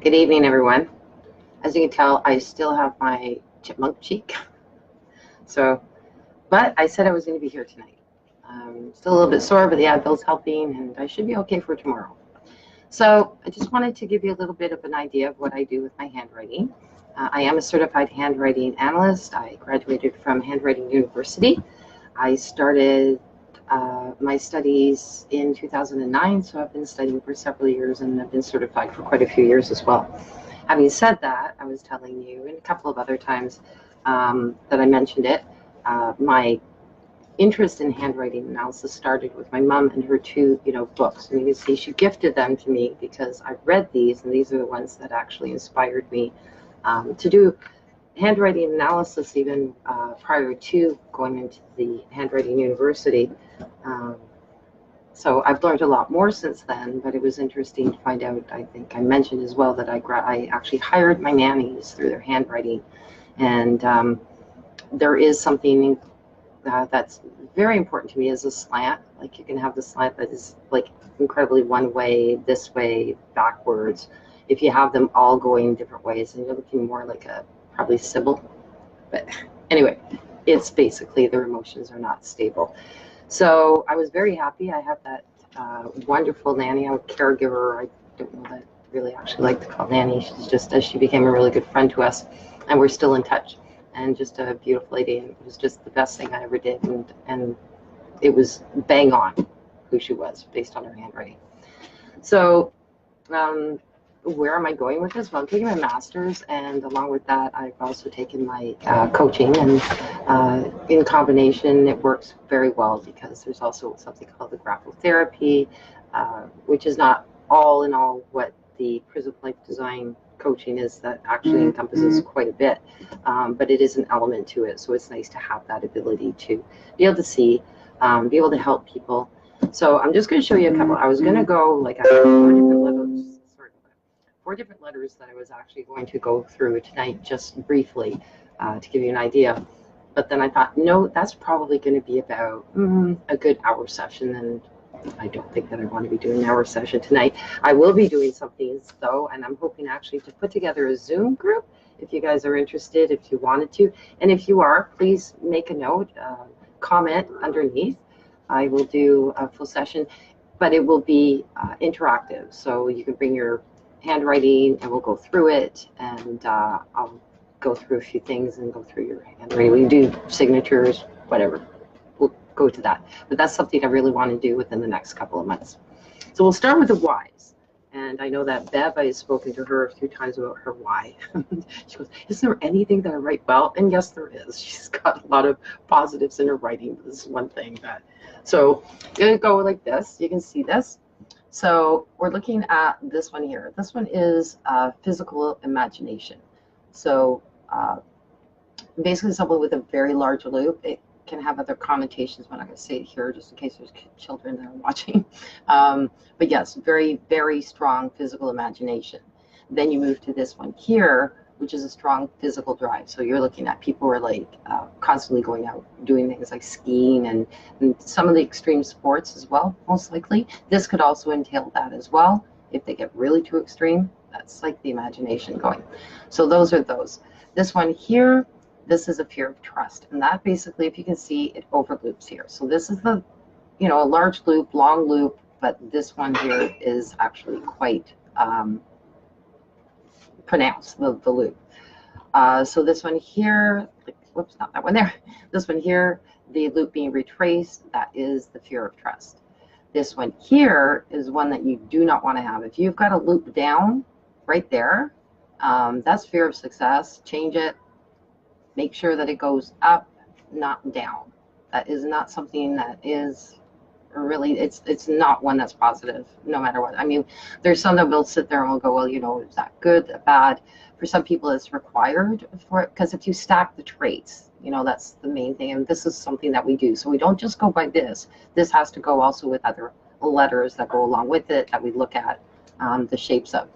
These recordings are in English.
Good evening, everyone. As you can tell, I still have my chipmunk cheek. But I said I was going to be here tonight. Still a little bit sore, but the Advil's helping, and I should be okay for tomorrow. So I just wanted to give you a little bit of an idea of what I do with my handwriting. I am a certified handwriting analyst. I graduated from Handwriting University. I started my studies in 2009, so I've been studying for several years, and I've been certified for quite a few years as well. Having said that, I was telling you and a couple of other times that I mentioned it, my interest in handwriting analysis started with my mom and her two, books. And you can see she gifted them to me because I read these, and these are the ones that actually inspired me to do handwriting analysis even prior to going into the Handwriting University. So I've learned a lot more since then, but it was interesting to find out. I think I mentioned as well that I actually hired my nannies through their handwriting, and there is something that's very important to me is a slant. Like you can have the slant that is like incredibly one way, this way, backwards. If you have them all going different ways, and you're looking more like a probably Sybil. But anyway, it's basically their emotions are not stable. So I was very happy. I had that wonderful nanny, a caregiver. I don't know that I really actually like to call nanny. She's just, as she became a really good friend to us, and we're still in touch. And just a beautiful lady, and it was just the best thing I ever did. And it was bang on who she was based on her handwriting. So where am I going with this? Well, I'm taking my master's, and along with that, I've also taken my coaching, and in combination, it works very well because there's also something called the graphic therapy, which is not all in all what the Prism Life Design coaching is. That actually encompasses quite a bit, but it is an element to it. So it's nice to have that ability to be able to see, be able to help people. So I'm just going to show you a couple. I was going to go like I have four different letters that I was actually going to go through tonight, just briefly, to give you an idea. But then I thought, no, that's probably going to be about a good hour session, and I don't think that I want to be doing an hour session tonight. I will be doing something though, and I'm hoping actually to put together a Zoom group if you guys are interested, if you wanted to. And if you are, please make a note, comment underneath. I will do a full session, but it will be interactive. So you can bring your handwriting and we'll go through it, and I'll go through a few things and go through your handwriting. We do signatures, whatever. We'll go to that. But that's something I really want to do within the next couple of months. So we'll start with the whys. And I know that Bev, I have spoken to her a few times about her why. She goes, is there anything that I write well? And yes, there is. She's got a lot of positives in her writing. This is one thing that. So I'm going to go like this. You can see this. So we're looking at this one here. This one is physical imagination. So basically someone with a very large loop. It can have other connotations. I'm not going to say it here just in case there's children that are watching. But yes, very, very strong physical imagination. Then you move to this one here, which is a strong physical drive. So you're looking at people who are like constantly going out doing things like skiing and some of the extreme sports as well, most likely. This could also entail that as well. If they get really too extreme, that's like the imagination going. So those are those. This one here, this is a fear of trust. And that basically, if you can see, it overloops here. So this is the, a large loop, long loop, but this one here is actually quite pronounced, the loop. So this one here, whoops, not that one there. This one here, the loop being retraced, that is the fear of trust. This one here is one that you do not want to have. If you've got a loop down right there, that's fear of success. Change it. Make sure that it goes up, not down. That is not something that is really, it's not one that's positive, no matter what. I mean, there's some that will sit there and will go, well, is that good, bad? For some people, it's required for it, because if you stack the traits, that's the main thing. And this is something that we do. So we don't just go by this. This has to go also with other letters that go along with it that we look at the shapes of.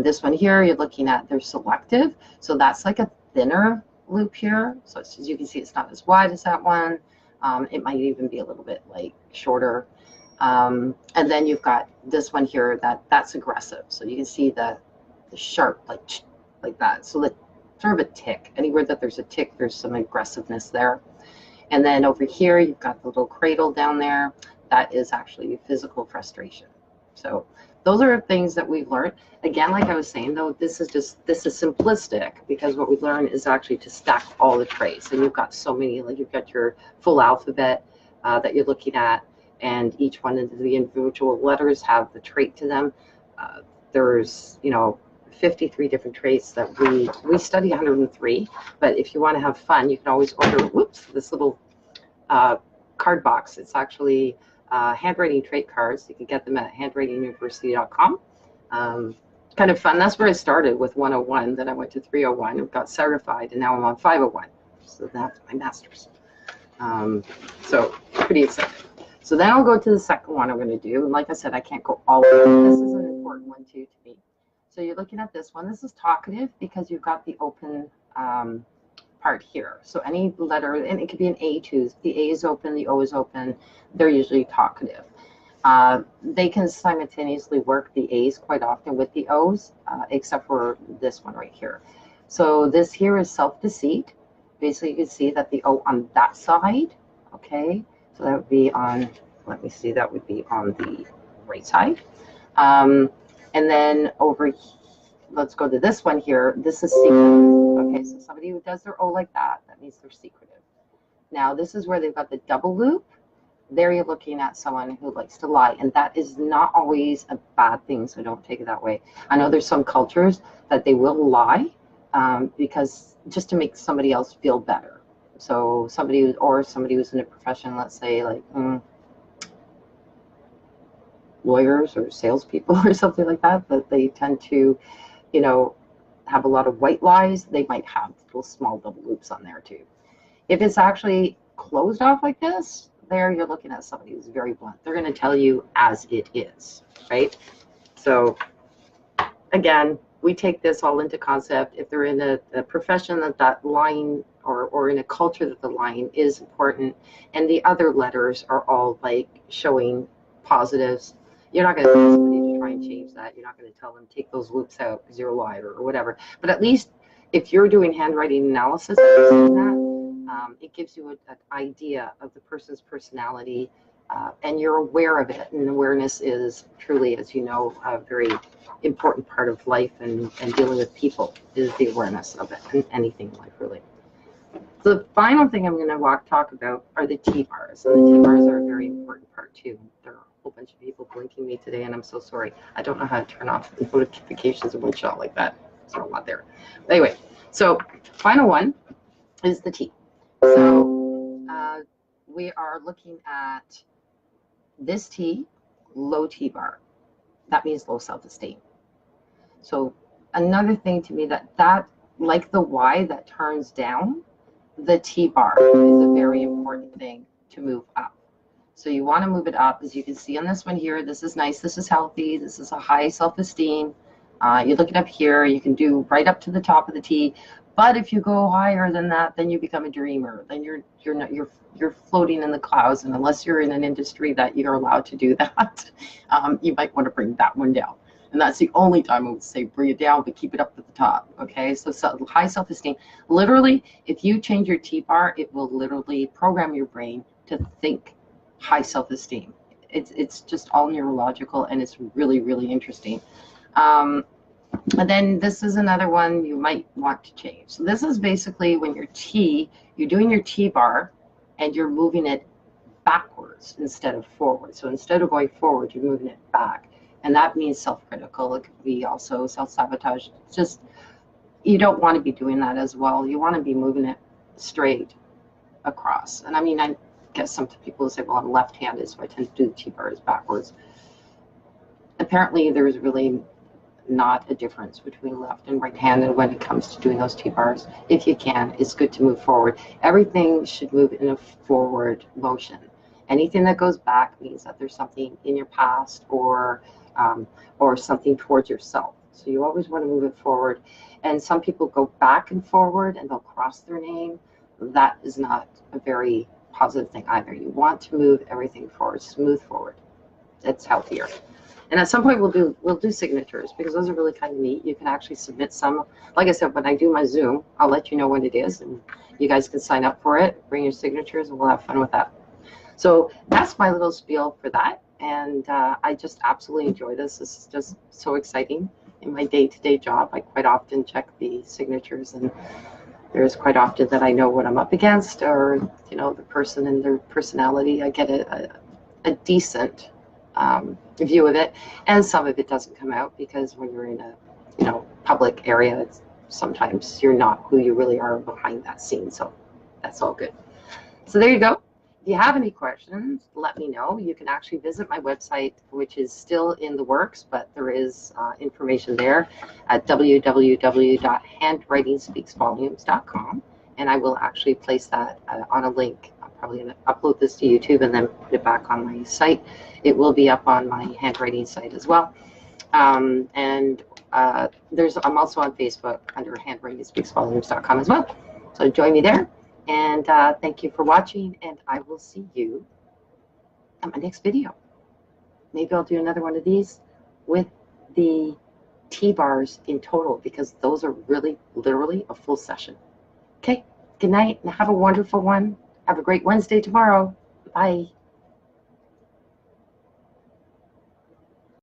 This one here, you're looking at, they're selective. So that's like a thinner loop here. So as you can see, it's not as wide as that one. It might even be a little bit like shorter. And then you've got this one here that's aggressive. So you can see the sharp, like that. So that sort of a tick. Anywhere that there's a tick, there's some aggressiveness there. And then over here, you've got the little cradle down there. That is actually physical frustration. So those are things that we've learned. Again, like I was saying, though, this is simplistic, because what we learn is actually to stack all the traits. And you've got so many, like you've got your full alphabet that you're looking at, and each one of the individual letters have the trait to them. There's, 53 different traits that we study 103, but if you want to have fun, you can always order, this little card box. It's actually handwriting trait cards. You can get them at handwritinguniversity.com. Kind of fun. That's where I started with 101. Then I went to 301 and got certified, and now I'm on 501. So that's my master's. So pretty excited. So then I'll go to the second one I'm going to do. And like I said, I can't go all the way. This is an important one too to me. So you're looking at this one. This is talkative because you've got the open part here. So any letter, and it could be an A too. The A is open, the O is open. They're usually talkative. They can simultaneously work the A's quite often with the O's, except for this one right here. So this here is self-deceit. Basically, you can see that the O on that side, okay? So that would be on, let me see, that would be on the right side. And then over here, let's go to this one here. This is secretive. Okay, so somebody who does their O like that, that means they're secretive. Now, this is where they've got the double loop. There you're looking at someone who likes to lie, and that is not always a bad thing, so don't take it that way. I know there's some cultures that they will lie because just to make somebody else feel better. So somebody who's in a profession, let's say like lawyers or salespeople or something like that, that they tend to, have a lot of white lies. They might have little small double loops on there too. If it's actually closed off like this, there you're looking at somebody who's very blunt. They're going to tell you as it is, right? So again, we take this all into concept. If they're in a profession that lying, or in a culture that the lying is important, and the other letters are all like showing positives, you're not going to tell somebody to try and change that. You're not going to tell them take those loops out because you're a liar or whatever. But at least if you're doing handwriting analysis, it gives you an idea of the person's personality, and you're aware of it. And awareness is truly, as you know, a very important part of life, and dealing with people is the awareness of it, and anything in life, really. The final thing I'm going to talk about are the T-bars. And the T-bars are a very important part too. There are a whole bunch of people blinking me today, and I'm so sorry. I don't know how to turn off the notifications in one shot like that. So I'm not there. But anyway, so final one is the T. So we are looking at this T, low T-bar. That means low self-esteem. So another thing to me that like the Y that turns down, the T-bar is a very important thing to move up. So you want to move it up. As you can see on this one here, this is nice, this is healthy, this is a high self-esteem. You look it up here, you can do right up to the top of the T. But if you go higher than that, then you become a dreamer. Then you're floating in the clouds, and unless you're in an industry that you're allowed to do that, you might want to bring that one down. And that's the only time I would say bring it down, but keep it up at the top. Okay, so high self-esteem. Literally, if you change your T-bar, it will literally program your brain to think high self-esteem. It's just all neurological, and it's really, really interesting. And then this is another one you might want to change. So this is basically when you're doing your T-bar, and you're moving it backwards instead of forward. So instead of going forward, you're moving it back. And that means self-critical. It could be also self-sabotage. It's just, you don't want to be doing that as well. You want to be moving it straight across. And I mean, I guess some people say, well, I'm left-handed, so I tend to do the T-bars backwards. Apparently, there's really not a difference between left and right-handed when it comes to doing those T-bars. If you can, it's good to move forward. Everything should move in a forward motion. Anything that goes back means that there's something in your past, or something towards yourself. So you always want to move it forward. And some people go back and forward, and they'll cross their name. That is not a very positive thing either. You want to move everything forward, smooth forward. It's healthier. And at some point we'll do signatures, because those are really kind of neat. You can actually submit some. Like I said, when I do my Zoom, I'll let you know when it is, and you guys can sign up for it, bring your signatures, and we'll have fun with that. So that's my little spiel for that. And I just absolutely enjoy this. This is just so exciting. In my day-to-day job, I quite often check the signatures, and there's quite often that I know what I'm up against, or the person and their personality. I get a decent view of it, and some of it doesn't come out, because when you're in a public area, sometimes you're not who you really are behind that scene. So that's all good. So there you go. If you have any questions, let me know. You can actually visit my website, which is still in the works, but there is information there at www.handwritingspeaksvolumes.com, and I will actually place that on a link. I'm probably going to upload this to YouTube and then put it back on my site. It will be up on my handwriting site as well. I'm also on Facebook under handwritingspeaksvolumes.com as well. So join me there. And thank you for watching, and I will see you on my next video. Maybe I'll do another one of these with the T-bars in total, because those are really, literally a full session. Okay, good night, and have a wonderful one. Have a great Wednesday tomorrow. Bye.